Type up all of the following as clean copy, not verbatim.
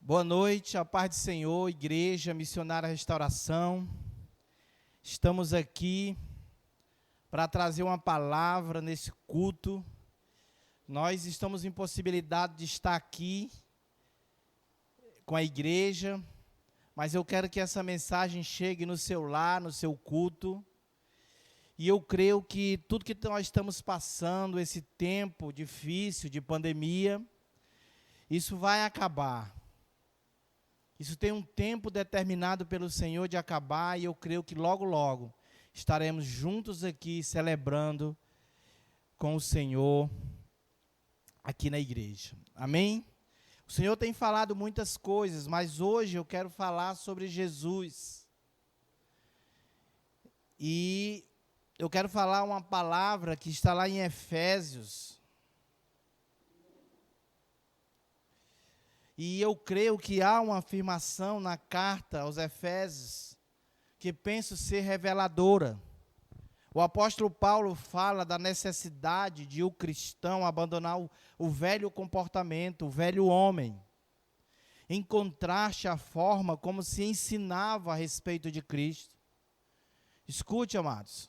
Boa noite, a paz do Senhor, Igreja Missionária Restauração. Estamos aqui para trazer uma palavra nesse culto. Nós estamos impossibilitados de estar aqui com a igreja, mas eu quero que essa mensagem chegue no seu lar, no seu culto. E eu creio que tudo que nós estamos passando, esse tempo difícil de pandemia, isso vai acabar. Isso tem um tempo determinado pelo Senhor de acabar, e eu creio que logo, logo estaremos juntos aqui celebrando com o Senhor aqui na igreja. Amém? O Senhor tem falado muitas coisas, mas hoje eu quero falar sobre Jesus. E eu quero falar uma palavra que está lá em Efésios. E eu creio que há uma afirmação na carta aos Efésios que penso ser reveladora. O apóstolo Paulo fala da necessidade de o cristão abandonar o velho comportamento, o velho homem, em contraste à forma como se ensinava a respeito de Cristo. Escute, amados,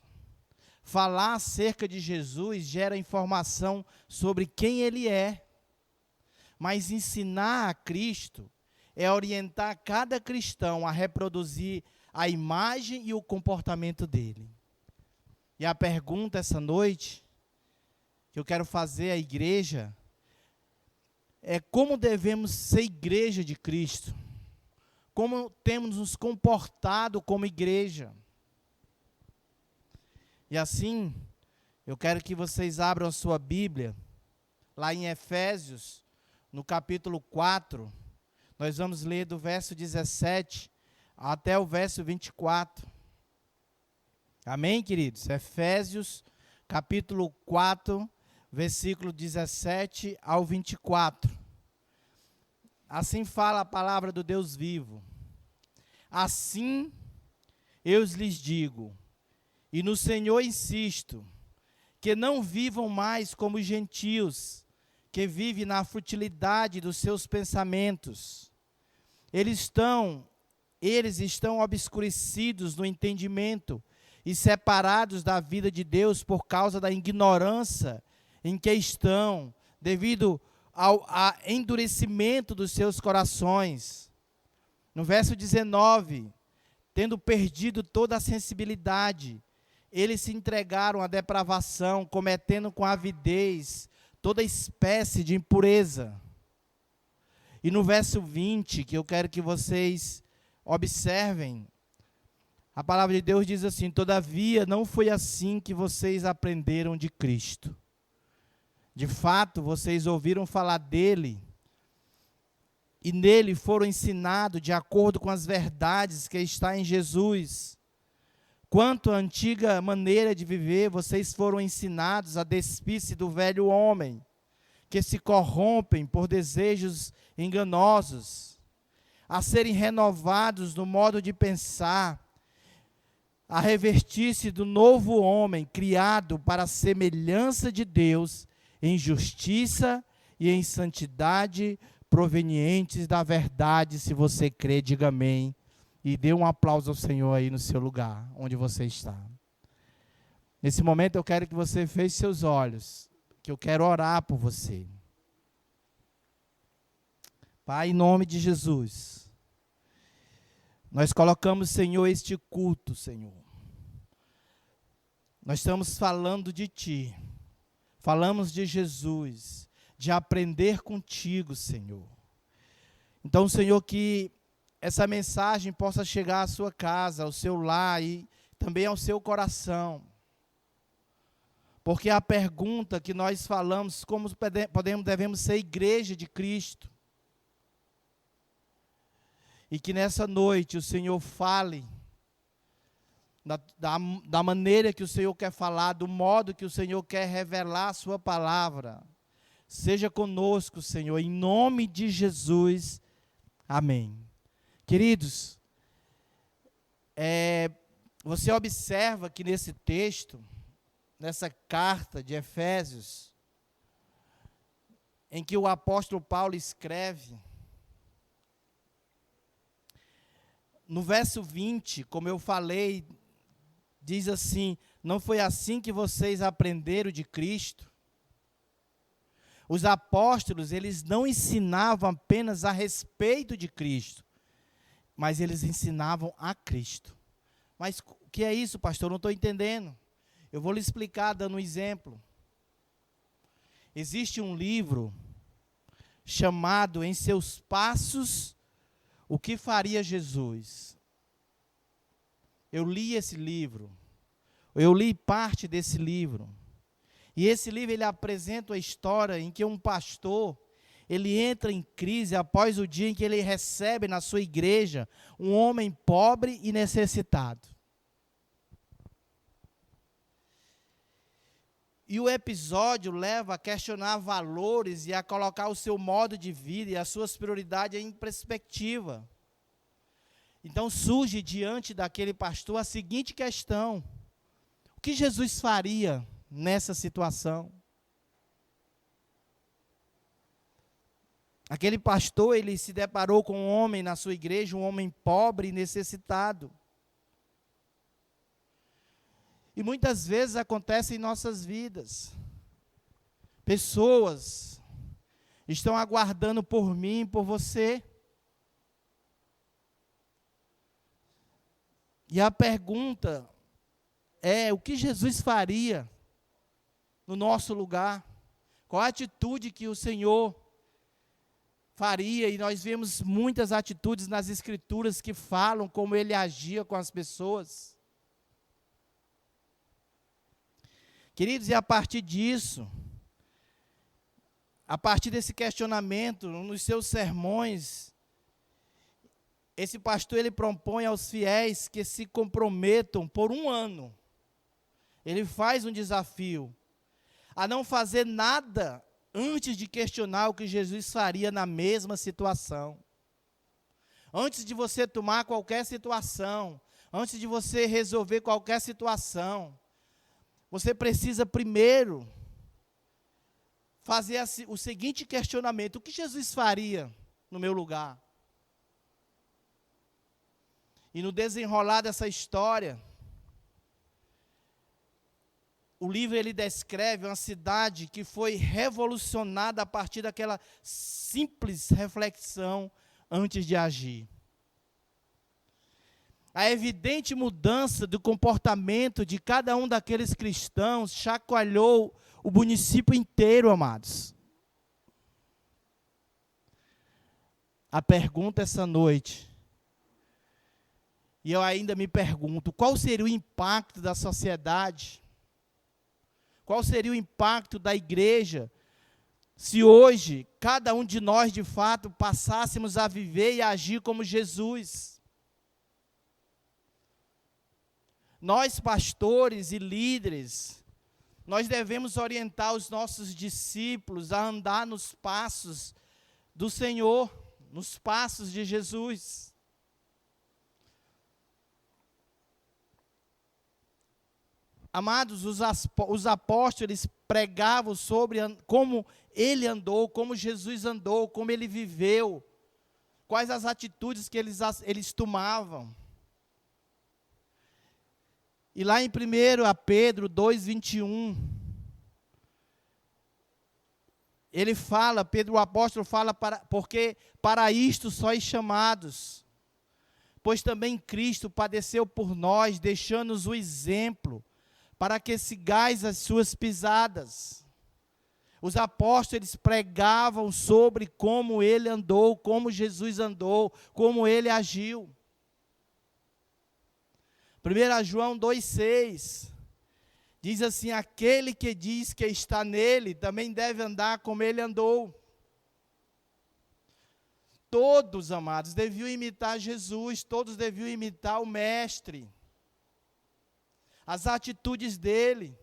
falar acerca de Jesus gera informação sobre quem Ele é. Mas ensinar a Cristo é orientar cada cristão a reproduzir a imagem e o comportamento dele. E a pergunta essa noite, que eu quero fazer à igreja, é como devemos ser igreja de Cristo? Como temos nos comportado como igreja? E assim, eu quero que vocês abram a sua Bíblia, lá em Efésios, no capítulo 4, nós vamos ler do verso 17 até o verso 24. Amém, queridos? Efésios, capítulo 4, versículo 17 ao 24. Assim fala a palavra do Deus vivo. Assim eu lhes digo, e no Senhor insisto, que não vivam mais como os gentios, que vive na futilidade dos seus pensamentos. Eles estão obscurecidos no entendimento e separados da vida de Deus por causa da ignorância em que estão, devido ao endurecimento dos seus corações. No verso 19, tendo perdido toda a sensibilidade, eles se entregaram à depravação, cometendo com avidez toda espécie de impureza. E no verso 20, que eu quero que vocês observem, a palavra de Deus diz assim: todavia não foi assim que vocês aprenderam de Cristo. De fato, vocês ouviram falar dele, e nele foram ensinados de acordo com as verdades que está em Jesus. Quanto à antiga maneira de viver, vocês foram ensinados a despir-se do velho homem, que se corrompem por desejos enganosos, a serem renovados no modo de pensar, a revestir-se do novo homem, criado para a semelhança de Deus, em justiça e em santidade, provenientes da verdade. Se você crê, diga amém. E dê um aplauso ao Senhor aí no seu lugar, onde você está. Nesse momento eu quero que você feche seus olhos, que eu quero orar por você. Pai, em nome de Jesus, nós colocamos, Senhor, este culto, Senhor. Nós estamos falando de Ti, falamos de Jesus, de aprender contigo, Senhor. Então, Senhor, que essa mensagem possa chegar à sua casa, ao seu lar e também ao seu coração. Porque a pergunta que nós falamos, como devemos ser igreja de Cristo. E que nessa noite o Senhor fale da maneira que o Senhor quer falar, do modo que o Senhor quer revelar a sua palavra. Seja conosco, Senhor, em nome de Jesus. Amém. Queridos, você observa que nesse texto, nessa carta de Efésios, em que o apóstolo Paulo escreve, no verso 20, como eu falei, diz assim: não foi assim que vocês aprenderam de Cristo? Os apóstolos, eles não ensinavam apenas a respeito de Cristo, mas eles ensinavam a Cristo. Mas o que é isso, pastor? Não estou entendendo. Eu vou lhe explicar dando um exemplo. Existe um livro chamado Em Seus Passos, O que Faria Jesus? Eu li esse livro. Eu li parte desse livro. E esse livro, ele apresenta a história em que um pastor, ele entra em crise após o dia em que ele recebe na sua igreja um homem pobre e necessitado. E o episódio leva a questionar valores e a colocar o seu modo de vida e as suas prioridades em perspectiva. Então surge diante daquele pastor a seguinte questão: o que Jesus faria nessa situação? Aquele pastor, ele se deparou com um homem na sua igreja, um homem pobre e necessitado. E muitas vezes acontece em nossas vidas. Pessoas estão aguardando por mim, por você. E a pergunta é: o que Jesus faria no nosso lugar? Qual a atitude que o Senhor faria? E nós vemos muitas atitudes nas Escrituras que falam como Ele agia com as pessoas. Queridos, e a partir disso, a partir desse questionamento, nos seus sermões, esse pastor, ele propõe aos fiéis que se comprometam por um ano. Ele faz um desafio a não fazer nada antes de questionar o que Jesus faria na mesma situação. Antes de você tomar qualquer situação, antes de você resolver qualquer situação, você precisa primeiro fazer o seguinte questionamento: o que Jesus faria no meu lugar? E no desenrolar dessa história, o livro, ele descreve uma cidade que foi revolucionada a partir daquela simples reflexão antes de agir. A evidente mudança do comportamento de cada um daqueles cristãos chacoalhou o município inteiro, amados. A pergunta essa noite, e eu ainda me pergunto: qual seria o impacto da sociedade? Qual seria o impacto da igreja se hoje cada um de nós, de fato, passássemos a viver e a agir como Jesus? Nós, pastores e líderes, nós devemos orientar os nossos discípulos a andar nos passos do Senhor, nos passos de Jesus. Amados, os apóstolos pregavam sobre como ele andou, como Jesus andou, como ele viveu, quais as atitudes que eles tomavam. E lá em 1 Pedro 2:21, ele fala, Pedro o apóstolo fala, porque para isto sois chamados, pois também Cristo padeceu por nós, deixando-nos o exemplo, para que sigais as suas pisadas. Os apóstolos pregavam sobre como ele andou, como Jesus andou, como ele agiu. 1 João 2,6 diz assim: aquele que diz que está nele, também deve andar como ele andou. Todos, amados, deviam imitar Jesus, todos deviam imitar o Mestre, as atitudes dele.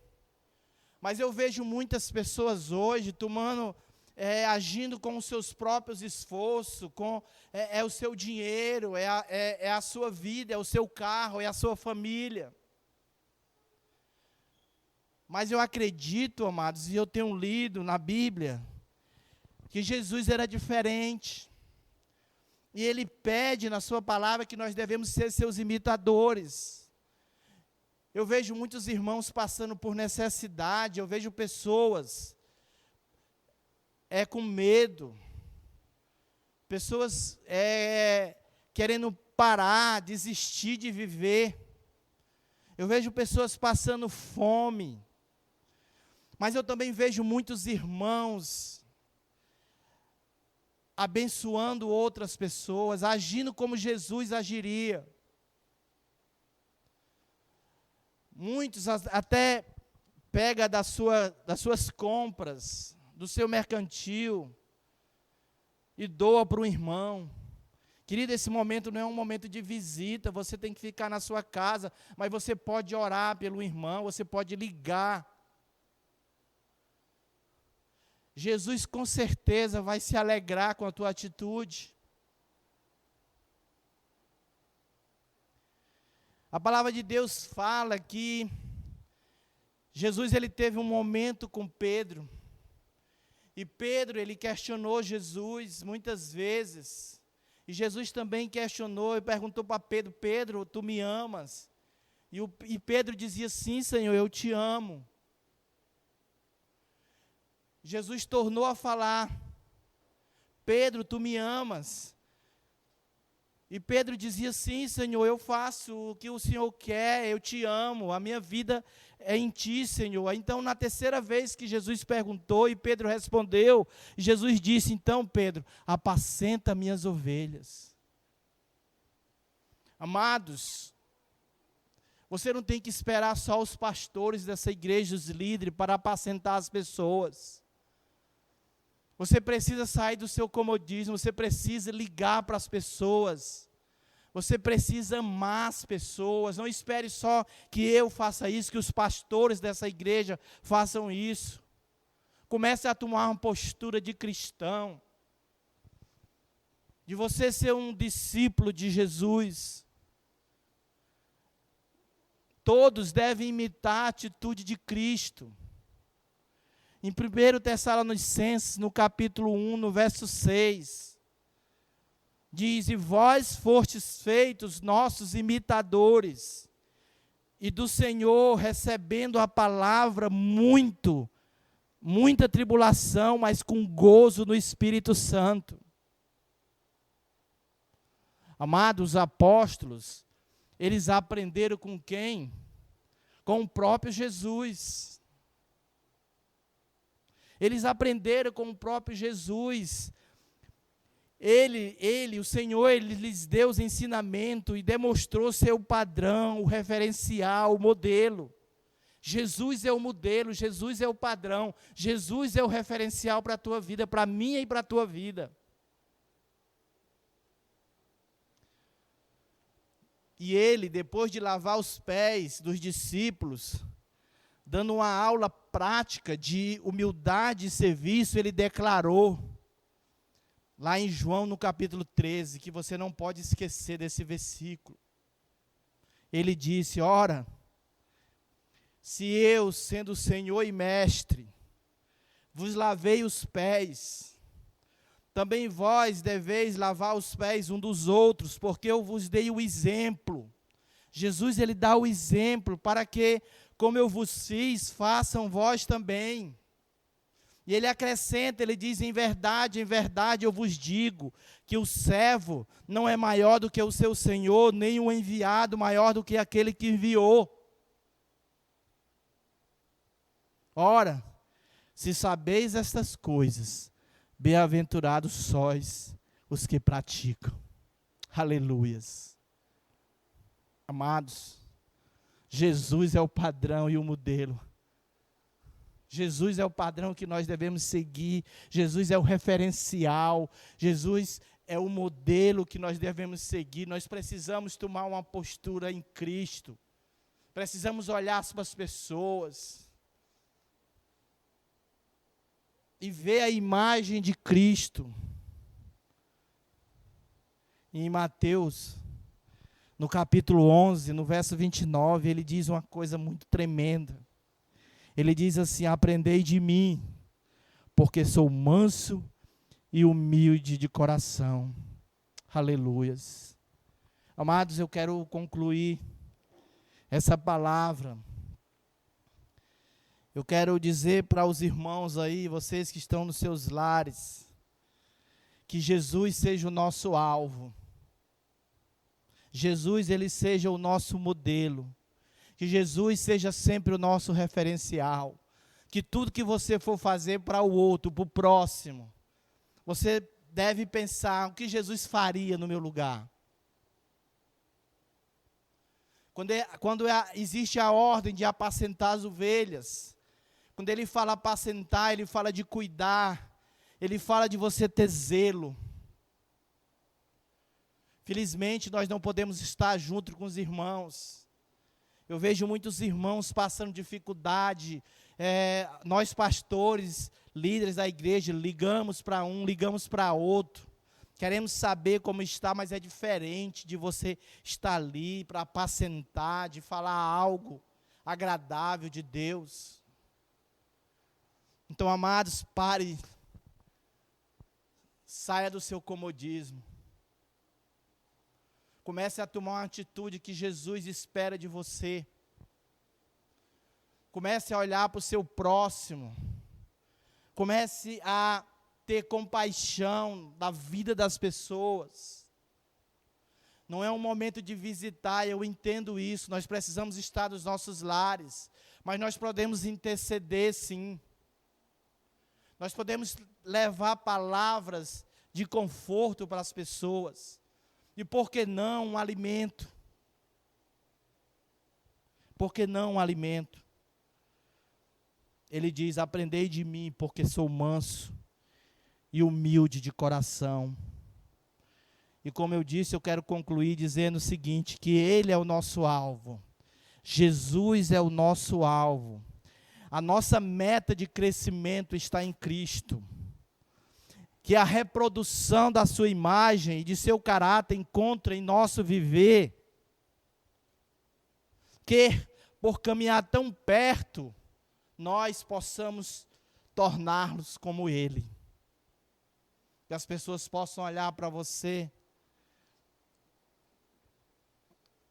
Mas eu vejo muitas pessoas hoje agindo com os seus próprios esforços, com o seu dinheiro, é a sua vida, é o seu carro, é a sua família. Mas eu acredito, amados, e eu tenho lido na Bíblia, que Jesus era diferente. E Ele pede na sua palavra que nós devemos ser seus imitadores. Eu vejo muitos irmãos passando por necessidade, eu vejo pessoas com medo, pessoas querendo parar, desistir de viver. Eu vejo pessoas passando fome, mas eu também vejo muitos irmãos abençoando outras pessoas, agindo como Jesus agiria. Muitos até pega das suas compras, do seu mercantil, e doa para um irmão. Querido, esse momento não é um momento de visita, você tem que ficar na sua casa, mas você pode orar pelo irmão, você pode ligar. Jesus com certeza vai se alegrar com a tua atitude. A palavra de Deus fala que Jesus ele teve um momento com Pedro. E Pedro, ele questionou Jesus muitas vezes. E Jesus também questionou e perguntou para Pedro: Pedro, tu me amas? E Pedro dizia: sim, Senhor, eu te amo. Jesus tornou a falar: Pedro, tu me amas? E Pedro dizia: sim, Senhor, eu faço o que o Senhor quer, eu te amo, a minha vida é em ti, Senhor. Então, na terceira vez que Jesus perguntou e Pedro respondeu, Jesus disse: então, Pedro, apacenta minhas ovelhas. Amados, você não tem que esperar só os pastores dessa igreja, os líderes, para apacentar as pessoas. Você precisa sair do seu comodismo, você precisa ligar para as pessoas. Você precisa amar as pessoas. Não espere só que eu faça isso, que os pastores dessa igreja façam isso. Comece a tomar uma postura de cristão. De você ser um discípulo de Jesus. Todos devem imitar a atitude de Cristo. Em 1 Tessalonicenses, no capítulo 1, no verso 6, diz: e vós fostes feitos nossos imitadores, e do Senhor recebendo a palavra muita tribulação, mas com gozo no Espírito Santo. Amados, os apóstolos, eles aprenderam com quem? Com o próprio Jesus. Eles aprenderam com o próprio Jesus. O Senhor, Ele lhes deu os ensinamentos e demonstrou ser o padrão, o referencial, o modelo. Jesus é o modelo, Jesus é o padrão, Jesus é o referencial para a tua vida, para a minha e para a tua vida. E Ele, depois de lavar os pés dos discípulos, dando uma aula prática de humildade e serviço, Ele declarou, lá em João, no capítulo 13, que você não pode esquecer desse versículo. Ele disse: ora, se eu, sendo Senhor e Mestre, vos lavei os pés, também vós deveis lavar os pés um dos outros, porque eu vos dei o exemplo. Jesus, Ele dá o exemplo para que, como eu vos fiz, façam vós também. E Ele acrescenta, Ele diz: em verdade eu vos digo, que o servo não é maior do que o seu senhor, nem o enviado maior do que aquele que enviou. Ora, se sabeis estas coisas, bem-aventurados sois os que praticam. Aleluias. Amados, Jesus é o padrão e o modelo. Jesus é o padrão que nós devemos seguir. Jesus é o referencial. Jesus é o modelo que nós devemos seguir. Nós precisamos tomar uma postura em Cristo. Precisamos olhar para as pessoas e ver a imagem de Cristo. Em Mateus, no capítulo 11, no verso 29, ele diz uma coisa muito tremenda. Ele diz assim: aprendei de mim, porque sou manso e humilde de coração. Aleluias. Amados, eu quero concluir essa palavra. Eu quero dizer para os irmãos aí, vocês que estão nos seus lares, que Jesus seja o nosso alvo. Jesus, ele seja o nosso modelo. Que Jesus seja sempre o nosso referencial. Que tudo que você for fazer para o outro, para o próximo, você deve pensar o que Jesus faria no meu lugar. Quando existe a ordem de apacentar as ovelhas, quando ele fala apacentar, ele fala de cuidar, ele fala de você ter zelo. Felizmente, nós não podemos estar junto com os irmãos. Eu vejo muitos irmãos passando dificuldade. Nós pastores, líderes da igreja, ligamos para um, ligamos para outro. Queremos saber como está, mas é diferente de você estar ali para apacentar, de falar algo agradável de Deus. Então, amados, pare, saia do seu comodismo. Comece a tomar uma atitude que Jesus espera de você. Comece a olhar para o seu próximo. Comece a ter compaixão da vida das pessoas. Não é um momento de visitar, eu entendo isso. Nós precisamos estar nos nossos lares, mas nós podemos interceder, sim. Nós podemos levar palavras de conforto para as pessoas. E por que não um alimento? Por que não um alimento? Ele diz, aprendei de mim, porque sou manso e humilde de coração. E como eu disse, eu quero concluir dizendo o seguinte, que Ele é o nosso alvo. Jesus é o nosso alvo. A nossa meta de crescimento está em Cristo. Que a reprodução da sua imagem e de seu caráter encontre em nosso viver. Que, por caminhar tão perto, nós possamos torná-los como Ele. Que as pessoas possam olhar para você,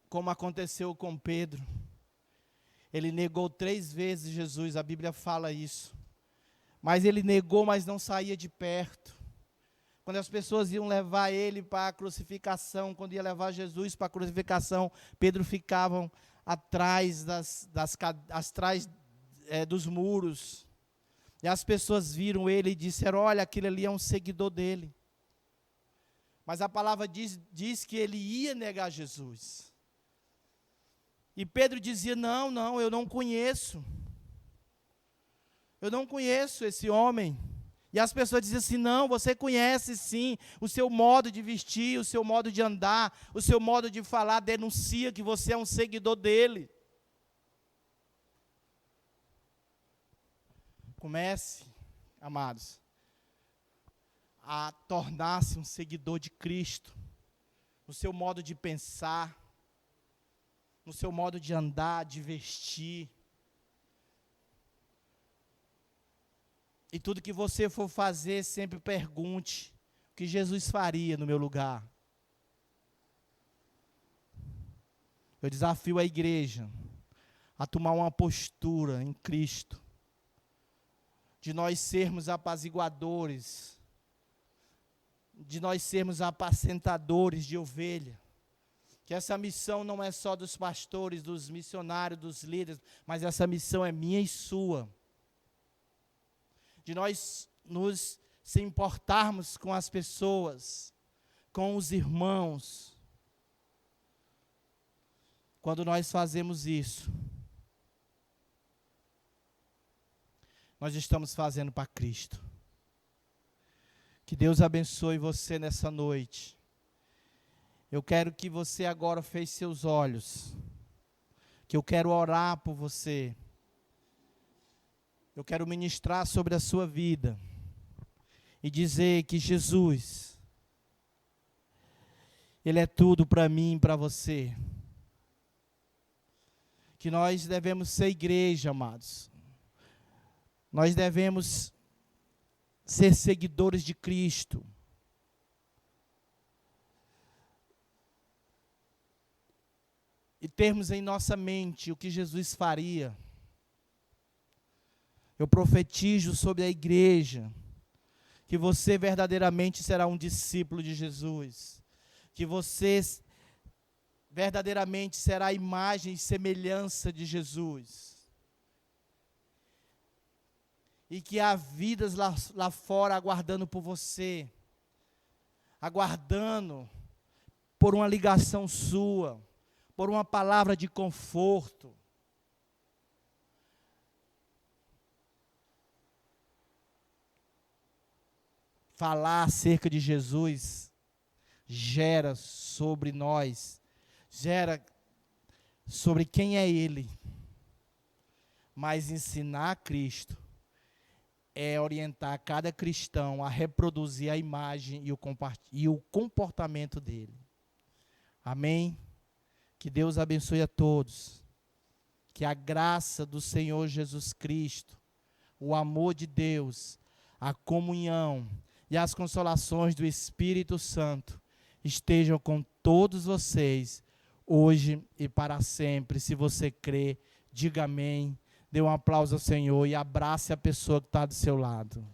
como aconteceu com Pedro. Ele negou 3 vezes Jesus, a Bíblia fala isso. Mas ele negou, mas não saía de perto. Quando as pessoas iam levar ele para a crucificação, quando ia levar Jesus para a crucificação, Pedro ficava atrás dos muros. E as pessoas viram ele e disseram, olha, aquele ali é um seguidor dele. Mas a palavra diz que ele ia negar Jesus. E Pedro dizia, não, eu não conheço. Eu não conheço esse homem. E as pessoas diziam assim, não, você conhece sim, o seu modo de vestir, o seu modo de andar, o seu modo de falar, denuncia que você é um seguidor dele. Comece, amados, a tornar-se um seguidor de Cristo, no seu modo de pensar, no seu modo de andar, de vestir. E tudo que você for fazer, sempre pergunte o que Jesus faria no meu lugar. Eu desafio a igreja a tomar uma postura em Cristo, de nós sermos apaziguadores, de nós sermos apacentadores de ovelha. Que essa missão não é só dos pastores, dos missionários, dos líderes, mas essa missão é minha e sua. De nós nos se importarmos com as pessoas, com os irmãos. Quando nós fazemos isso, nós estamos fazendo para Cristo. Que Deus abençoe você nessa noite. Eu quero que você agora feche seus olhos, que eu quero orar por você. Eu quero ministrar sobre a sua vida e dizer que Jesus, Ele é tudo para mim e para você. Que nós devemos ser igreja, amados. Nós devemos ser seguidores de Cristo. e termos em nossa mente o que Jesus faria, eu profetizo sobre a igreja que você verdadeiramente será um discípulo de Jesus, que você verdadeiramente será a imagem e semelhança de Jesus, e que há vidas lá fora aguardando por você, aguardando por uma ligação sua, por uma palavra de conforto. Falar acerca de Jesus gera sobre nós, gera sobre quem é Ele. Mas ensinar a Cristo é orientar cada cristão a reproduzir a imagem e o comportamento dele. Amém? Que Deus abençoe a todos. Que a graça do Senhor Jesus Cristo, o amor de Deus, a comunhão e as consolações do Espírito Santo estejam com todos vocês, hoje e para sempre. Se você crê, diga amém, dê um aplauso ao Senhor e abrace a pessoa que está do seu lado.